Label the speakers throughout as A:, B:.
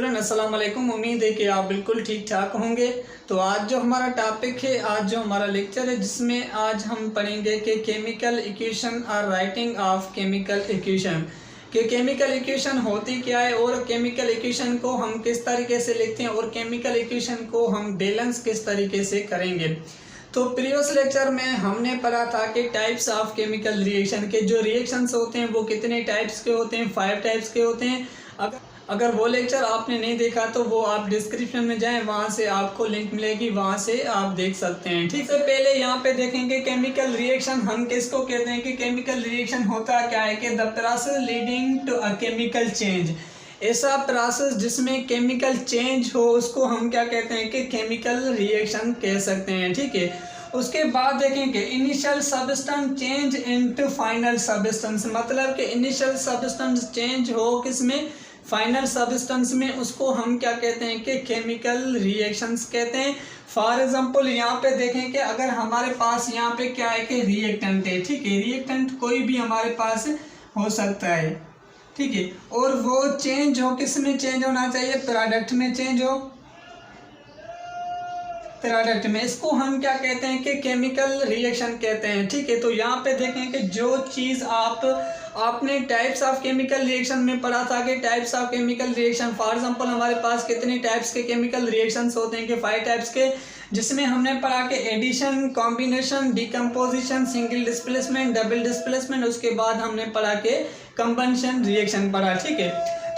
A: Student अस्सलाम वालेकुम। उम्मीद है कि आप बिल्कुल ठीक ठाक होंगे। तो आज जो हमारा टॉपिक है, आज जो हमारा लेक्चर है, जिसमें आज हम पढ़ेंगे कि केमिकल इक्वेशन और राइटिंग ऑफ केमिकल इक्वेशन, कि केमिकल इक्वेशन होती क्या है और केमिकल इक्वेशन को हम किस तरीके से लिखते हैं और केमिकल इक्वेशन को हम बैलेंस किस तरीके से करेंगे। तो प्रीवियस लेक्चर में हमने पढ़ा था कि टाइप्स ऑफ केमिकल रिएक्शन के जो रिएक्शंस होते हैं वो कितने टाइप्स के होते हैं, 5 टाइप्स के होते हैं। अगर वो लेक्चर आपने नहीं देखा तो वो आप डिस्क्रिप्शन में जाएं, वहाँ से आपको लिंक मिलेगी, वहाँ से आप देख सकते हैं। ठीक है, पहले यहाँ पे देखेंगे केमिकल रिएक्शन हम किसको कहते हैं कि केमिकल रिएक्शन होता क्या है कि the process leading to a chemical change, ऐसा प्रोसेस जिसमें केमिकल चेंज हो उसको हम क्या कहते हैं कि केमिकल रिएक्शन कह सकते हैं। ठीक है, उसके बाद देखेंगे initial substance change into final substance, मतलब कि इनिशियल सब्सटेंस चेंज हो किसमें, फाइनल सब्सटेंस में, उसको हम क्या कहते हैं कि केमिकल रिएक्शंस कहते हैं। फॉर एग्जांपल यहाँ पे देखें कि अगर हमारे पास यहाँ पे क्या है कि रिएक्टेंट है। ठीक है, रिएक्टेंट कोई भी हमारे पास हो सकता है। ठीक है, और वो चेंज हो किस में चेंज होना चाहिए, प्रोडक्ट में चेंज हो, प्रोडक्ट में, इसको हम क्या कहते हैं कि केमिकल रिएक्शन कहते हैं। ठीक है, तो यहाँ पे देखें कि जो चीज़ आपने टाइप्स ऑफ केमिकल रिएक्शन में पढ़ा था कि types of chemical reaction, for example हमारे पास कितने टाइप्स के केमिकल रिएक्शंस होते हैं कि 5 टाइप्स के, जिसमें हमने पढ़ा कि addition, combination, decomposition, single displacement, double displacement, उसके बाद हमने पढ़ा कि कंबंशन रिएक्शन पढ़ा। ठीक है,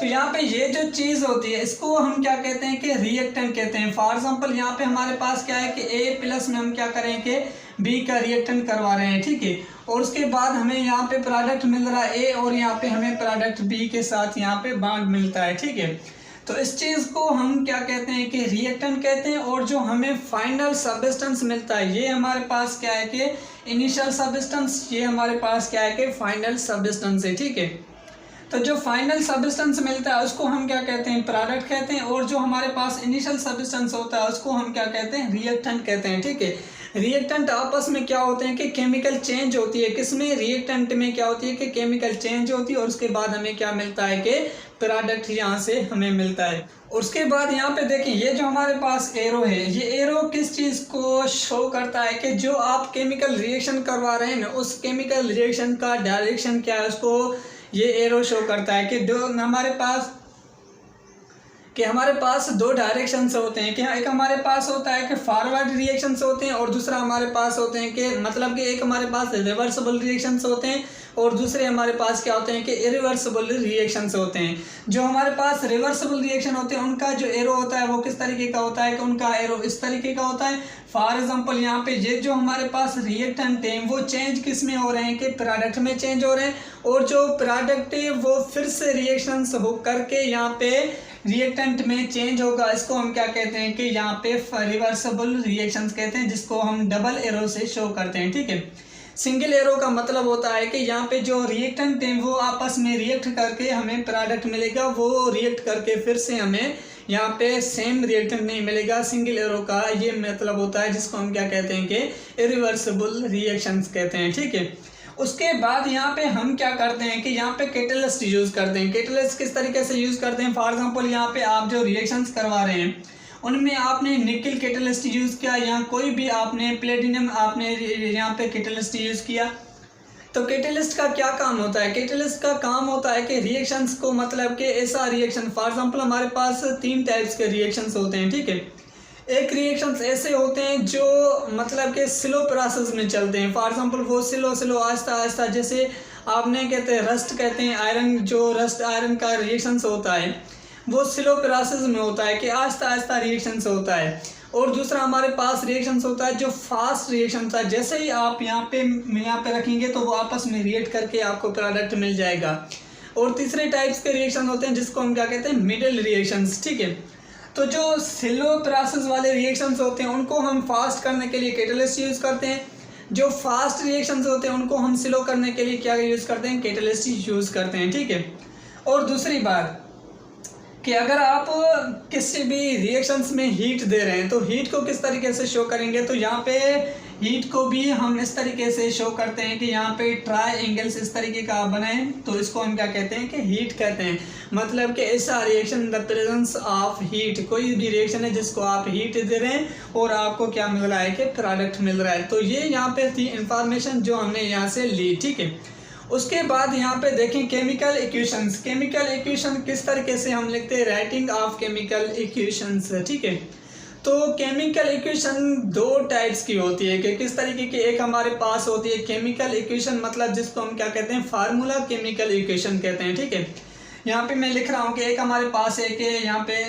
A: तो यहाँ पे ये जो चीज़ होती है इसको हम क्या कहते हैं कि रिएक्टेंट कहते हैं। फॉर एग्जांपल यहाँ पे हमारे पास क्या है कि A प्लस में हम क्या करें कि B का रिएक्टेंट करवा रहे हैं। ठीक है, और उसके बाद हमें यहाँ पे प्रोडक्ट मिल रहा है A और यहाँ पे हमें प्रोडक्ट B के साथ यहाँ पे बॉन्ड मिलता है। ठीक है, तो इस चीज़ को हम क्या कहते हैं कि रिएक्टेंट कहते हैं। और जो हमें फाइनल सब्सटेंस मिलता है ये हमारे पास क्या है कि इनिशियल सब्सटेंस, ये हमारे पास क्या है कि फाइनल सब्सटेंस है। ठीक है, तो जो फाइनल सब्सटेंस मिलता है उसको हम क्या कहते हैं, प्रोडक्ट कहते हैं। और जो हमारे पास इनिशियल सब्सटेंस होता है उसको हम क्या कहते हैं, रिएक्टेंट कहते हैं। ठीक है, रिएक्टेंट आपस में क्या होते हैं कि केमिकल चेंज होती है, किसमें, रिएक्टेंट में क्या होती है कि केमिकल चेंज होती है और उसके बाद हमें क्या मिलता है कि प्रोडक्ट यहाँ से हमें मिलता है। उसके बाद यहाँ पे देखिए ये जो हमारे पास एरो है, ये एरो किस चीज़ को शो करता है कि जो आप केमिकल रिएक्शन करवा रहे हैं ना उस केमिकल रिएक्शन का डायरेक्शन क्या है, उसको ये एरो शो करता है कि हमारे पास दो डायरेक्शंस होते हैं कि एक हमारे पास होता है कि फॉरवर्ड रिएक्शंस होते हैं और दूसरा हमारे पास होते हैं कि मतलब कि एक हमारे पास रिवर्सिबल रिएक्शंस होते हैं और दूसरे हमारे पास क्या होते हैं कि इरिवर्सिबल रिएक्शंस होते हैं। जो हमारे पास रिवर्सिबल रिएक्शन होते हैं उनका जो एरो होता है वो किस तरीके का होता है कि उनका एरो इस तरीके का होता है। फॉर एग्जांपल यहाँ पे ये जो हमारे पास रिएक्टेंट है वो चेंज किस में हो रहे हैं कि प्रोडक्ट में चेंज हो रहे हैं, और जो प्रोडक्ट है वो फिर से रिएक्शंस हो करके यहाँ पे रिएक्टेंट में चेंज होगा, इसको हम क्या कहते हैं कि यहाँ पे रिवर्सिबल रिएक्शंस कहते हैं, जिसको हम डबल एरो से शो करते हैं। ठीक है, सिंगल एरो का मतलब होता है कि यहाँ पे जो रिएक्टेंट है वो आपस में रिएक्ट करके हमें प्रोडक्ट मिलेगा, वो रिएक्ट करके फिर से हमें यहाँ पे सेम रिएक्टेंट नहीं मिलेगा। सिंगल एरो का ये मतलब होता है जिसको हम क्या कहते हैं कि इरिवर्सिबल रिएक्शंस कहते हैं। ठीक है, उसके बाद यहाँ पे हम क्या करते हैं कि यहाँ पे कैटलिस्ट यूज़ करते हैं। कैटलिस्ट किस तरीके से यूज़ करते हैं, फॉर एग्जांपल यहाँ पे आप जो रिएक्शंस करवा रहे हैं उनमें आपने निकल कैटलिस्ट यूज़ किया या कोई भी आपने प्लेटिनम आपने यहाँ पे कैटलिस्ट यूज़ किया, तो कैटलिस्ट का क्या काम होता है, कैटलिस्ट का काम होता है कि रिएक्शंस को मतलब कि ऐसा रिएक्शन, फॉर एग्जांपल हमारे पास 3 टाइप्स के रिएक्शंस होते हैं। ठीक है, एक रिएक्शंस ऐसे होते हैं जो मतलब कि स्लो प्रोसेस में चलते हैं। फॉर एग्जांपल वो स्लो आहिस्ता आहिस्ता, जैसे आपने कहते हैं रस्ट कहते हैं, आयरन, जो रस्ट आयरन का रिएक्शंस होता है वो स्लो प्रोसेस में होता है कि आहिस्ता आहिस्ता रिएक्शंस होता है। और दूसरा हमारे पास रिएक्शंस होता है जो फास्ट रिएक्शंस है, जैसे ही आप यहाँ पे रखेंगे तो वो आपस में रिएक्ट करके आपको प्रोडक्ट मिल जाएगा। और तीसरे टाइप्स के रिएक्शन होते हैं जिसको हम क्या कहते हैं, मिडिल रिएक्शंस। ठीक है, तो जो स्लो प्रोसेस वाले रिएक्शंस होते हैं उनको हम फास्ट करने के लिए कैटलिस्ट यूज़ करते हैं, जो फास्ट रिएक्शंस होते हैं उनको हम स्लो करने के लिए क्या यूज़ करते हैं, कैटलिस्ट यूज़ करते हैं। ठीक है, और दूसरी बात कि अगर आप किसी भी रिएक्शंस में हीट दे रहे हैं तो हीट को किस तरीके से शो करेंगे, तो यहाँ पे हीट को भी हम इस तरीके से शो करते हैं कि यहाँ पे ट्राई एंगल्स इस तरीके का बनाएं, तो इसको हम क्या कहते हैं कि हीट कहते हैं। मतलब कि ऐसा reaction the presence of heat, कोई भी रिएक्शन है जिसको आप हीट दे रहे हैं और आपको क्या मिल रहा है कि प्रोडक्ट मिल रहा है। तो ये यहाँ पे थी इंफॉर्मेशन जो हमने यहाँ से ली, ठीक है। उसके बाद यहाँ पे देखें केमिकल इक्वेशंस। केमिकल इक्वेशन किस तरीके से हम लिखते हैं, राइटिंग ऑफ केमिकल इक्वेशंस, ठीक है। तो केमिकल इक्वेशन दो टाइप्स की होती है कि किस तरीके की, एक हमारे पास होती है केमिकल इक्वेशन, मतलब जिसको हम क्या कहते हैं, फार्मूला केमिकल इक्वेशन कहते हैं, ठीक है। यहाँ पे मैं लिख रहा हूँ कि एक हमारे पास है कि यहाँ पे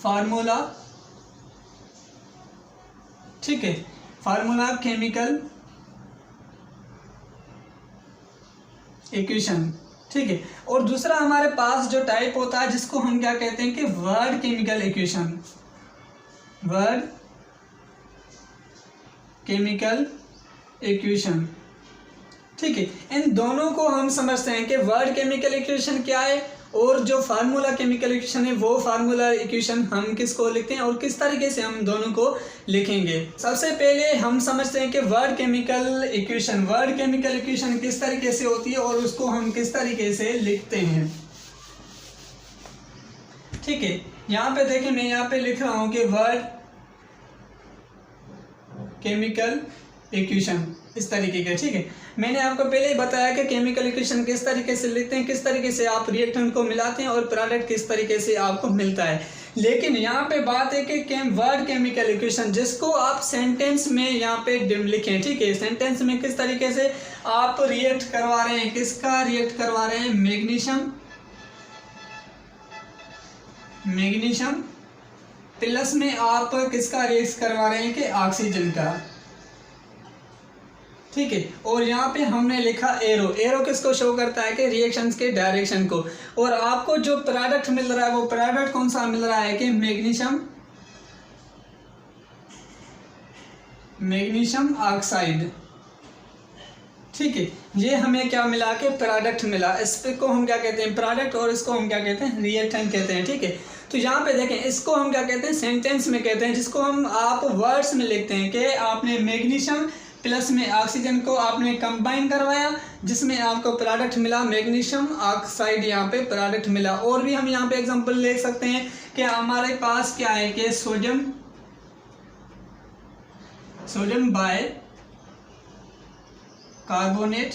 A: फार्मूला, ठीक है, फार्मूला केमिकल इक्वेशन, ठीक है। और दूसरा हमारे पास जो टाइप होता है जिसको हम क्या कहते हैं कि word chemical equation, word chemical equation, ठीक है। इन दोनों को हम समझते हैं कि वर्ड केमिकल इक्वेशन क्या है और जो फार्मूला केमिकल इक्वेशन है वो फार्मूला इक्वेशन हम किसको लिखते हैं और किस तरीके से हम दोनों को लिखेंगे। सबसे पहले हम समझते हैं कि word chemical equation, word chemical equation किस तरीके से होती है और उसको हम किस तरीके से लिखते हैं, ठीक है। यहाँ पे देखिए मैं यहाँ पे लिख रहा हूँ कि वर्ड केमिकल इक्वेशन इस तरीके का, ठीक है। मैंने आपको पहले ही बताया कि केमिकल इक्वेशन किस तरीके से लिखते हैं, किस तरीके से आप रिएक्टेंट को मिलाते हैं और प्रोडक्ट किस तरीके से आपको मिलता है। लेकिन यहाँ पे बात है कि वर्ड केमिकल इक्वेशन जिसको आप सेंटेंस में यहाँ पे लिखें, ठीक है। सेंटेंस में किस तरीके से आप रिएक्ट करवा रहे हैं, किसका रिएक्ट करवा रहे हैं, मैग्नीशियम प्लस में आप किसका रिएक्ट करवा रहे हैं कि ऑक्सीजन का, ठीक है। और यहाँ पे हमने लिखा एरो, एरो किसको शो करता है कि रिएक्शंस के डायरेक्शन को। और आपको जो प्रोडक्ट मिल रहा है वो प्रोडक्ट कौन सा मिल रहा है कि मैग्नीशियम ऑक्साइड, ठीक है। ये हमें क्या मिला के प्रोडक्ट मिला, इसको हम क्या कहते हैं प्रोडक्ट और इसको हम क्या कहते हैं रिएक्टेंट कहते हैं, ठीक है। तो यहाँ पे देखें इसको हम क्या कहते हैं सेंटेंस में कहते हैं, जिसको हम आप वर्ड्स में लिखते हैं कि आपने मैग्नीशियम प्लस में ऑक्सीजन को आपने कंबाइन करवाया जिसमें आपको प्रोडक्ट मिला मैग्नीशियम ऑक्साइड, यहाँ पे प्रोडक्ट मिला। और भी हम यहाँ पे एग्जांपल ले सकते हैं कि हमारे पास क्या है कि सोडियम बाय कार्बोनेट,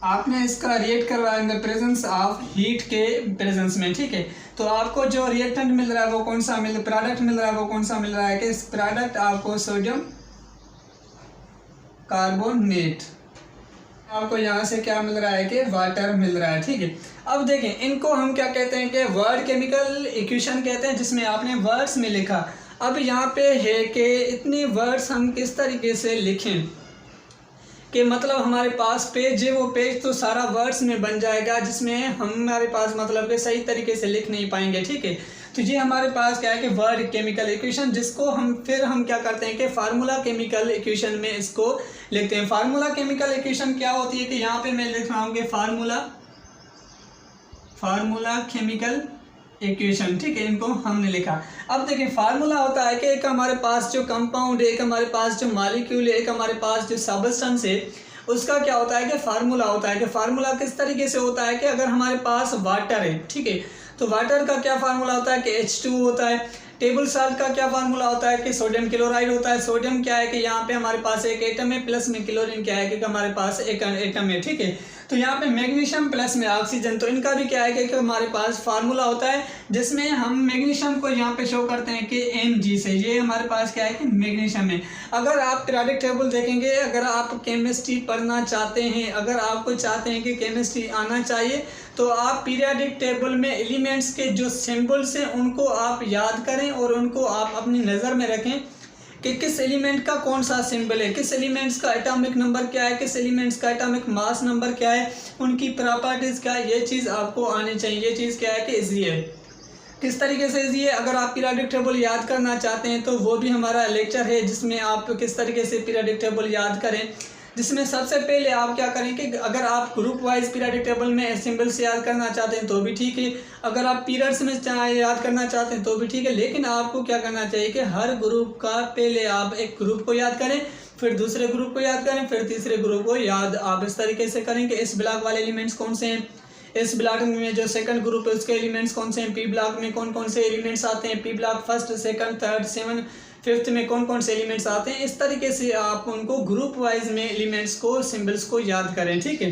A: आपने इसका रिएक्ट करवाया in the presence of heat के प्रेजेंस में, ठीक है। तो आपको जो रिएक्टेंट मिल रहा है वो कौन सा प्रोडक्ट मिल रहा है, वो कौन सा मिल रहा है कि इस प्रोडक्ट आपको सोडियम कार्बोनेट, आपको यहाँ से क्या मिल रहा है कि वाटर मिल रहा है, ठीक है। अब देखें इनको हम क्या कहते हैं कि वर्ड केमिकल इक्वेशन कहते हैं, जिसमें आपने वर्ड्स में लिखा। अब यहाँ पे है कि इतने वर्ड्स हम किस तरीके से लिखें कि मतलब हमारे पास पेज है, वो पेज तो सारा वर्ड्स में बन जाएगा जिसमें हमारे पास मतलब कि सही तरीके से लिख नहीं पाएंगे, ठीक है। तो ये हमारे पास क्या है कि वर्ड केमिकल इक्वेशन, जिसको हम क्या करते हैं कि फार्मूला केमिकल इक्वेशन में इसको लिखते हैं। फार्मूला केमिकल इक्वेशन क्या होती है कि यहाँ पे मैं लिख रहा हूँ कि फार्मूला केमिकल इक्वेशन, ठीक है। इनको हमने लिखा। अब देखिए फार्मूला होता है कि एक हमारे पास जो कंपाउंड है, एक हमारे पास जो मॉलिक्यूल है, एक हमारे पास जो सब्सटेंस है, उसका क्या होता है कि फार्मूला होता है। कि फार्मूला किस तरीके से होता है कि अगर हमारे पास वाटर है, ठीक है, तो वाटर का क्या फार्मूला होता है कि H2 होता है। टेबल साल्ट का क्या फार्मूला होता है कि सोडियम क्लोराइड होता है। सोडियम क्या है कि यहाँ पे हमारे पास एक एटम है, प्लस में क्लोरीन क्या है कि हमारे पास एक एटम है, ठीक है। तो यहाँ पे मैग्नीशियम प्लस में ऑक्सीजन, तो इनका भी क्या है कि हमारे पास फार्मूला होता है जिसमें हम मैग्नीशियम को यहाँ पे शो करते हैं कि Mg से। ये हमारे पास क्या है कि मैग्नीशियम है। अगर आप पीरियोडिक टेबल देखेंगे, अगर आप केमिस्ट्री पढ़ना चाहते हैं, अगर आपको चाहते हैं कि केमिस्ट्री आना चाहिए, तो आप पीरियोडिक टेबल में एलिमेंट्स के जो सिंबल्स हैं उनको आप याद करें और उनको आप अपनी नज़र में रखें कि किस एलिमेंट का कौन सा सिंबल है, किस एलिमेंट्स का एटॉमिक नंबर क्या है, किस एलिमेंट्स का एटॉमिक मास नंबर क्या है, उनकी प्रॉपर्टीज़ क्या है। ये चीज़ आपको आनी चाहिए। ये चीज़ क्या है कि इजी है। किस तरीके से इजी है, अगर आप पीरियोडिक टेबल याद करना चाहते हैं तो वो भी हमारा लेक्चर है जिसमें आप किस तरीके से पीरियोडिक टेबल याद करें। जिसमें सबसे पहले आप क्या करें कि अगर आप ग्रुप वाइज पीरियोडिक टेबल में सिंबल से याद करना चाहते हैं तो भी ठीक है, अगर आप पीरियड्स में याद करना चाहते हैं तो भी ठीक है, लेकिन आपको क्या करना चाहिए कि हर ग्रुप का पहले आप एक ग्रुप को याद करें, फिर दूसरे ग्रुप को याद करें, फिर तीसरे ग्रुप को याद आप इस तरीके से करें कि इस ब्लॉक वाले एलिमेंट्स कौन से हैं, इस ब्लॉक में जो सेकंड ग्रुप है उसके एलिमेंट्स कौन से हैं, पी ब्लॉक में कौन कौन से एलिमेंट्स आते हैं, P block first second third seven fifth में कौन कौन से एलिमेंट्स आते हैं। इस तरीके से आप उनको ग्रुप वाइज में एलिमेंट्स को सिंबल्स को याद करें, ठीक है।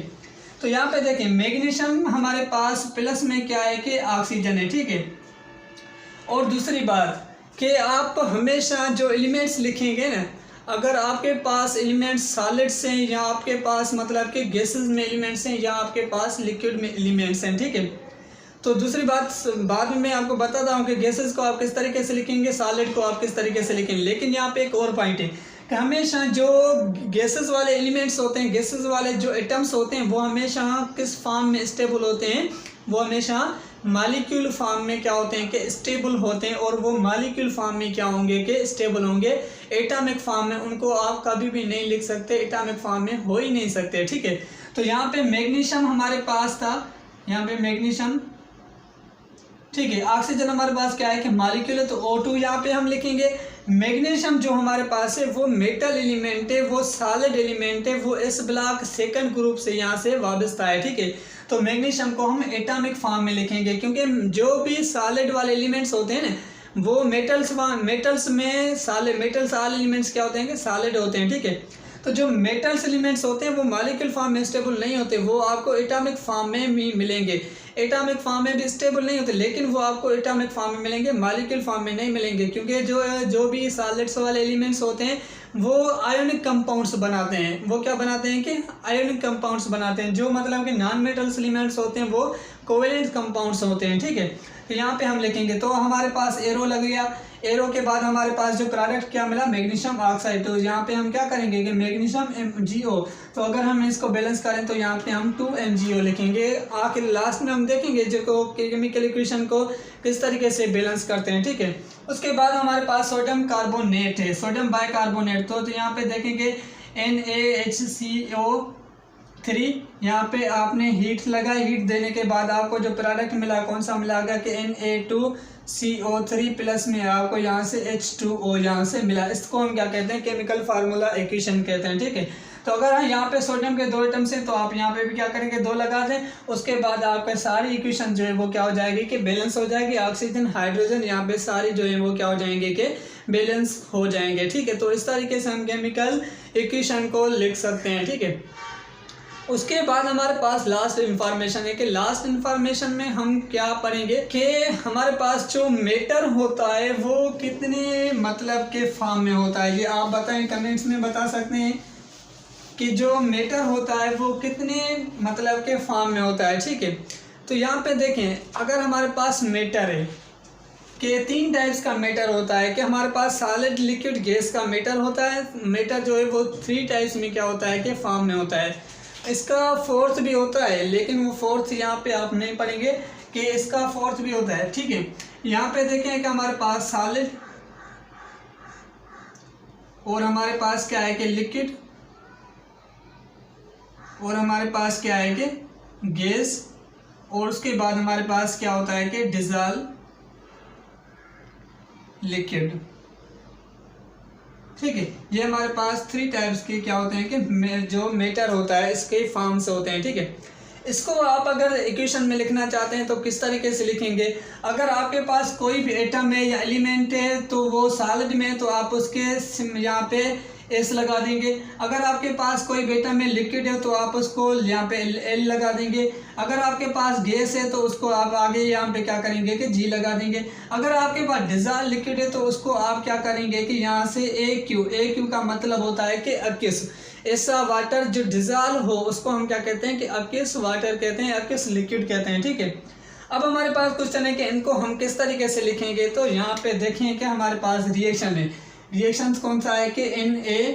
A: तो यहाँ पे देखें मैग्नीशियम हमारे पास प्लस में क्या है कि ऑक्सीजन है, ठीक है। और दूसरी बात कि आप हमेशा जो एलिमेंट्स लिखेंगे ना, अगर आपके पास एलिमेंट्स सॉलिड्स हैं या आपके पास मतलब कि गैसेस में एलिमेंट्स हैं या आपके पास लिक्विड में एलिमेंट्स हैं, ठीक है। तो दूसरी बात बाद में मैं आपको बताता हूँ कि गैसेस को आप किस तरीके से लिखेंगे, सॉलिड को आप किस तरीके से लिखेंगे। लेकिन यहाँ पे एक और पॉइंट है कि हमेशा जो गैसेस वाले एलिमेंट्स होते हैं, गैसेस वाले जो एटम्स होते हैं वो हमेशा किस फॉर्म में स्टेबल होते हैं, वो हमेशा मॉलिक्यूल फॉर्म में क्या होते हैं कि स्टेबल होते हैं। और वो मॉलिक्यूल फॉर्म में क्या होंगे कि स्टेबल होंगे। एटॉमिक फॉर्म में उनको आप कभी भी नहीं लिख सकते, एटॉमिक फॉर्म में हो ही नहीं सकते, ठीक है। तो यहाँ पे मैग्नीशियम हमारे पास था, यहाँ पे मैग्नीशियम, ठीक है। ऑक्सीजन हमारे पास क्या है कि मॉलिक्यूल है, तो O2 यहाँ पे हम लिखेंगे। मैग्नीशियम जो हमारे पास है वो मेटल एलिमेंट है, वो सॉलिड एलिमेंट है, वो इस ब्लॉक सेकंड ग्रुप से यहाँ से वाबस्ता है, ठीक है। तो मैग्नीशियम को हम एटॉमिक फॉर्म में लिखेंगे, क्योंकि जो भी सॉलिड वाले एलिमेंट्स होते हैं ना वो मेटल्स में मेटल्स वाले एलिमेंट्स क्या होते हैं कि सॉलिड होते हैं, ठीक है। तो जो मेटल्स एलिमेंट्स होते हैं वो मॉलिक्यूल फॉर्म में स्टेबल नहीं होते, वो आपको एटॉमिक फॉर्म में भी मिलेंगे। एटॉमिक फॉर्म में भी स्टेबल नहीं होते, लेकिन वो आपको एटॉमिक फॉर्म में मिलेंगे, मॉलिक्यूल फॉर्म में नहीं मिलेंगे। क्योंकि जो भी सॉलिड्स वाले एलिमेंट्स होते हैं वो आयोनिक कंपाउंड्स बनाते हैं। वो क्या बनाते हैं कि आयोनिक कंपाउंड्स बनाते हैं। जो मतलब कि नॉन मेटल्स एलिमेंट्स होते हैं वो कोवेलेंट कंपाउंड्स होते हैं, ठीक है। तो यहाँ पे हम लिखेंगे, तो हमारे पास एरो लग गया। एरो के बाद हमारे पास जो प्रोडक्ट क्या मिला, मैग्नीशियम ऑक्साइड। तो यहाँ पे हम क्या करेंगे कि मैग्नीशियम MgO, तो अगर हम इसको बैलेंस करें तो यहाँ पे हम 2MgO लिखेंगे। आखिर लास्ट में हम देखेंगे जो केमिकल इक्वेशन को किस तरीके से बैलेंस करते हैं, ठीक है। उसके बाद हमारे पास सोडियम कार्बोनेट है, सोडियम बाइकार्बोनेट। तो यहाँ पे देखेंगे NaHCO3, यहाँ पे आपने हीट लगाई, हीट देने के बाद आपको जो प्रोडक्ट मिला कौन सा मिला गया कि Na2CO3 प्लस में आपको यहाँ से H2O यहाँ से मिला। इसको हम क्या कहते हैं, केमिकल फार्मूला इक्वेशन कहते हैं, ठीक है। तो अगर यहाँ पे सोडियम के 2 एटम्स हैं तो आप यहाँ पे भी क्या करेंगे, 2 लगा दें। उसके बाद आपका सारी इक्वेशन जो है वो क्या हो जाएगी कि बैलेंस हो जाएगी। ऑक्सीजन हाइड्रोजन यहाँ पे सारी जो है वो क्या हो जाएंगे कि बैलेंस हो जाएंगे, ठीक है। तो इस तरीके से हम केमिकल इक्वेशन को लिख सकते हैं, ठीक है। उसके बाद हमारे पास लास्ट इंफॉर्मेशन है कि लास्ट इंफॉर्मेशन में हम क्या पढ़ेंगे कि हमारे पास जो मेटर होता है वो कितने मतलब के फॉर्म में होता है। ये आप बताएं, कमेंट्स में बता सकते हैं कि जो मेटर होता है वो कितने मतलब के फॉर्म में होता है, ठीक है। तो यहाँ पे देखें, अगर हमारे पास मेटर है कि 3 टाइप्स का मेटर होता है कि हमारे पास सॉलिड लिक्विड गैस का मेटर होता है। मेटर जो है वो 3 टाइप्स में क्या होता है कि फॉर्म में होता है। इसका फोर्थ भी होता है, लेकिन वो फोर्थ यहाँ पे आप नहीं पढ़ेंगे कि इसका फोर्थ भी होता है, ठीक है। यहाँ पे देखें कि हमारे पास सॉलिड और हमारे पास क्या है कि लिक्विड और हमारे पास क्या है कि गैस, और उसके बाद हमारे पास क्या होता है कि डिसॉल्व लिक्विड, ठीक है। ये हमारे पास 3 टाइप्स के क्या होते हैं कि जो मेटर होता है इसके फॉर्म से होते हैं, ठीक है। इसको आप अगर इक्वेशन में लिखना चाहते हैं तो किस तरीके से लिखेंगे, अगर आपके पास कोई भी एटम है या एलिमेंट है तो वो सॉलिड में तो आप उसके यहाँ पे S लगा देंगे। अगर आपके पास कोई एटम में लिक्विड है तो आप उसको यहाँ पे L लगा देंगे। अगर आपके पास गैस है तो उसको आप आगे यहाँ पे क्या करेंगे कि G लगा देंगे। अगर आपके पास डिसॉल्व लिक्विड है तो उसको आप क्या करेंगे कि यहाँ से AQ का मतलब होता है कि अक्यूस। ऐसा वाटर जो डिसॉल्व हो उसको हम क्या कहते हैं कि अक्यूस वाटर कहते हैं, अक्यूस लिक्विड कहते हैं, ठीक है। अब हमारे पास क्वेश्चन है कि इनको हम किस तरीके से लिखेंगे। तो यहाँ पे देखें कि हमारे पास रिएक्शन है। रिएक्शन कौन सा है कि Na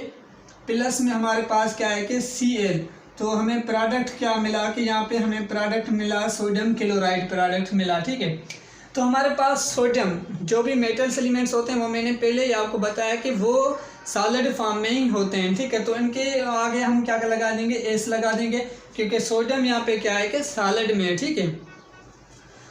A: प्लस में हमारे पास क्या है कि Cl। तो हमें प्रोडक्ट क्या मिला कि यहाँ पे हमें प्रोडक्ट मिला सोडियम क्लोराइड प्रोडक्ट मिला, ठीक है। तो हमारे पास सोडियम जो भी मेटल्स एलिमेंट्स होते हैं वो मैंने पहले ही आपको बताया कि वो सॉलिड फॉर्म में ही होते हैं, ठीक है। तो इनके आगे हम क्या लगा देंगे, एस लगा देंगे, क्योंकि सोडियम यहाँ पे क्या है कि सॉलिड में है, ठीक है।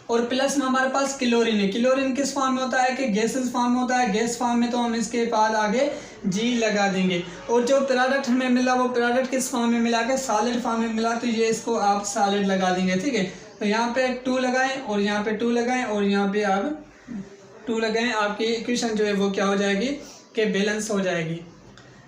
A: और प्लस में हमारे पास क्लोरीन है। क्लोरीन किस फॉर्म में होता है कि गैसेस फॉर्म में होता है, गैस फॉर्म में, तो हम इसके बाद आगे जी लगा देंगे। और जो प्रोडक्ट हमें मिला वो प्रोडक्ट किस फॉर्म में मिला के सॉलिड फॉर्म में मिला, तो ये इसको आप सॉलिड लगा देंगे, ठीक है। तो यहाँ पे 2 लगाएं और यहाँ पे 2 लगाएं और यहाँ पे आप 2 लगाएं, आपकी इक्वेशन जो है वो क्या हो जाएगी कि बैलेंस हो जाएगी।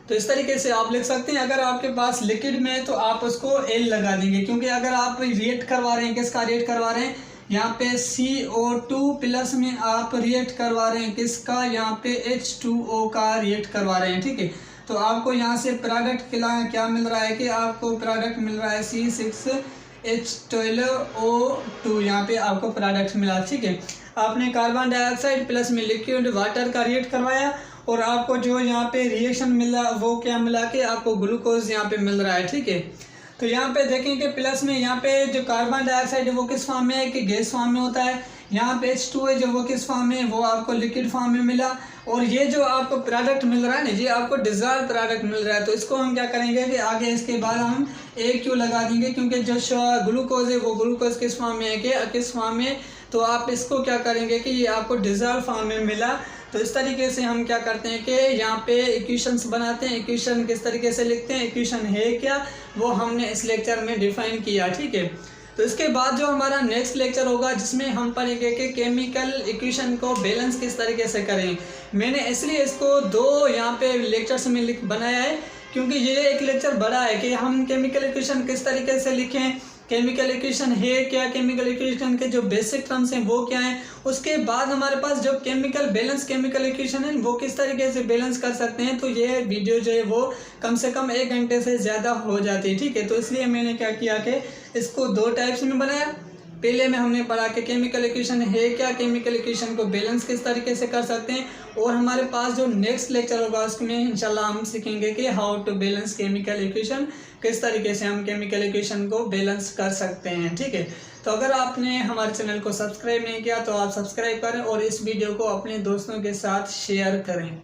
A: तो इस तरीके से आप लिख सकते हैं। अगर आपके पास लिक्विड में है तो आप उसको एल लगा देंगे, क्योंकि अगर आप रिएक्ट करवा रहे हैं, किसका रिएक्ट करवा रहे हैं, यहाँ पे CO2 प्लस में आप रिएक्ट करवा रहे हैं किसका, यहाँ पे H2O का रिएक्ट करवा रहे हैं, ठीक है। तो आपको यहाँ से प्रोडक्ट क्या मिल रहा है कि आपको प्रोडक्ट मिल रहा है C6H12O2, यहाँ पे आपको प्रोडक्ट मिला, ठीक है। आपने कार्बन डाइऑक्साइड प्लस में लिक्विड वाटर का रिएक्ट करवाया और आपको जो यहाँ पे रिएक्शन मिला वो क्या मिला कि आपको ग्लूकोज यहाँ पे मिल रहा है, ठीक है। तो यहाँ पे देखें कि प्लस में यहाँ पे जो कार्बन डाइऑक्साइड है वो किस फॉर्म में है कि गैस फॉर्म में होता है। यहाँ पे H2 है जो वो किस फॉर्म में है, वो आपको लिक्विड फॉर्म में मिला। और ये जो आपको प्रोडक्ट मिल रहा है ना, ये आपको डिजॉल्व प्रोडक्ट मिल रहा है। तो इसको हम क्या करेंगे कि आगे इसके बाद हम AQ लगा देंगे, क्योंकि जो ग्लूकोज है वो ग्लूकोज किस फॉर्म में है कि किस फॉर्म में, तो आप इसको क्या करेंगे कि ये आपको डिजॉल्व फॉर्म में मिला। तो इस तरीके से हम क्या करते हैं कि यहाँ पे इक्वेशंस बनाते हैं। इक्वेशन किस तरीके से लिखते हैं, इक्वेशन है क्या, वो हमने इस लेक्चर में डिफाइन किया, ठीक है। तो इसके बाद जो हमारा नेक्स्ट लेक्चर होगा जिसमें हम पढ़ेंगे कि केमिकल इक्वेशन को बैलेंस किस तरीके से करें। मैंने इसलिए इसको 2 यहाँ पे लेक्चर्स में बनाया है, क्योंकि ये एक लेक्चर बड़ा है कि हम केमिकल इक्वेशन किस तरीके से लिखें, केमिकल इक्वेशन है क्या, केमिकल इक्वेशन के जो बेसिक टर्म्स हैं वो क्या हैं। उसके बाद हमारे पास जो केमिकल बैलेंस केमिकल इक्वेशन है वो किस तरीके से बैलेंस कर सकते हैं। तो ये वीडियो जो है वो कम से कम 1 घंटे से ज़्यादा हो जाती है, ठीक है। तो इसलिए मैंने क्या किया कि इसको 2 टाइप्स में बनाया। पहले में हमने पढ़ा कि केमिकल इक्वेशन है क्या, केमिकल इक्वेशन को बैलेंस किस तरीके से कर सकते हैं। और हमारे पास जो नेक्स्ट लेक्चर होगा उसमें इंशाल्लाह हम सीखेंगे कि how to balance chemical equation, किस तरीके से हम केमिकल इक्वेशन को बैलेंस कर सकते हैं, ठीक है। तो अगर आपने हमारे चैनल को सब्सक्राइब नहीं किया तो आप सब्सक्राइब करें और इस वीडियो को अपने दोस्तों के साथ शेयर करें।